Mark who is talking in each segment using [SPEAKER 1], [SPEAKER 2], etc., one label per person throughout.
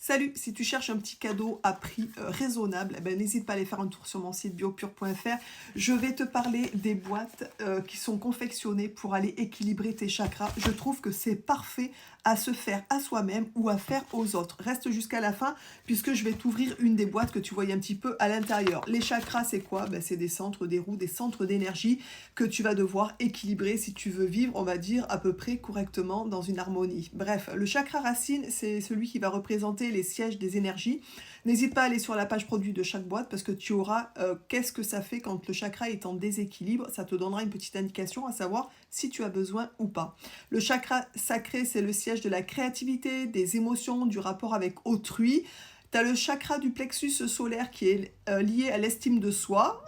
[SPEAKER 1] Salut, si tu cherches un petit cadeau à prix raisonnable, eh ben, n'hésite pas à aller faire un tour sur mon site biopure.fr. Je vais te parler des boîtes qui sont confectionnées pour aller équilibrer tes chakras. Je trouve que c'est parfait à se faire à soi-même ou à faire aux autres. Reste jusqu'à la fin puisque je vais t'ouvrir une des boîtes que tu voyais un petit peu à l'intérieur. Les chakras, c'est quoi? Ben, c'est des centres, des roues, des centres d'énergie que tu vas devoir équilibrer si tu veux vivre, on va dire, à peu près correctement dans une harmonie. Bref, le chakra racine, c'est celui qui va représenter les sièges des énergies. N'hésite pas à aller sur la page produit de chaque boîte parce que tu auras qu'est-ce que ça fait quand le chakra est en déséquilibre. Ça te donnera une petite indication à savoir si tu as besoin ou pas. Le chakra sacré, c'est le siège de la créativité, des émotions, du rapport avec autrui. Tu as le chakra du plexus solaire qui est lié à l'estime de soi,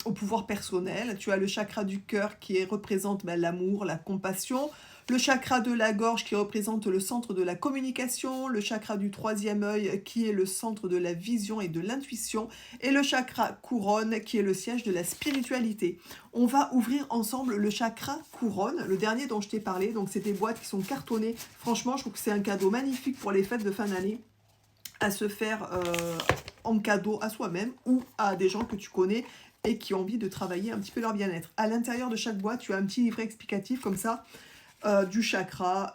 [SPEAKER 1] au pouvoir personnel. Tu as le chakra du cœur qui représente l'amour, la compassion. Le chakra de la gorge qui représente le centre de la communication. Le chakra du troisième œil qui est le centre de la vision et de l'intuition. Et le chakra couronne qui est le siège de la spiritualité. On va ouvrir ensemble le chakra couronne, le dernier dont je t'ai parlé. Donc c'est des boîtes qui sont cartonnées. Franchement, je trouve que c'est un cadeau magnifique pour les fêtes de fin d'année, à se faire en cadeau à soi-même ou à des gens que tu connais et qui ont envie de travailler un petit peu leur bien-être. À l'intérieur de chaque boîte, tu as un petit livret explicatif comme ça, du chakra,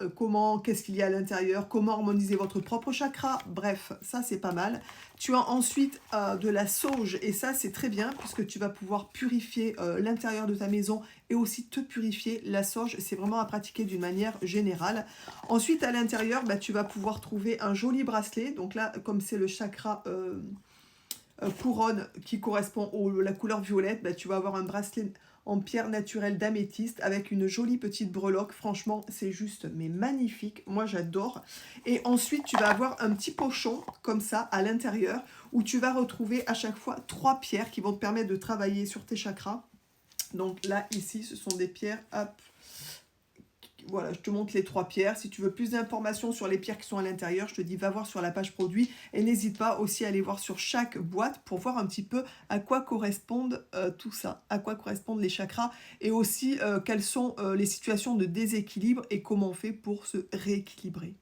[SPEAKER 1] qu'est-ce qu'il y a à l'intérieur, comment harmoniser votre propre chakra, bref, ça c'est pas mal. Tu as ensuite de la sauge, et ça c'est très bien, puisque tu vas pouvoir purifier l'intérieur de ta maison, et aussi te purifier. La sauge, c'est vraiment à pratiquer d'une manière générale. Ensuite, à l'intérieur, tu vas pouvoir trouver un joli bracelet, donc là, comme c'est le chakra couronne qui correspond à la couleur violette, tu vas avoir un bracelet en pierre naturelle d'améthyste avec une jolie petite breloque. Franchement, c'est juste mais magnifique. Moi, j'adore. Et ensuite, tu vas avoir un petit pochon comme ça à l'intérieur où tu vas retrouver à chaque fois 3 pierres qui vont te permettre de travailler sur tes chakras. Donc là, ici, ce sont des pierres, hop. Voilà, je te montre les 3 pierres. Si tu veux plus d'informations sur les pierres qui sont à l'intérieur, je te dis va voir sur la page produit. Et n'hésite pas aussi à aller voir sur chaque boîte pour voir un petit peu à quoi correspondent tout ça, à quoi correspondent les chakras et aussi quelles sont les situations de déséquilibre et comment on fait pour se rééquilibrer.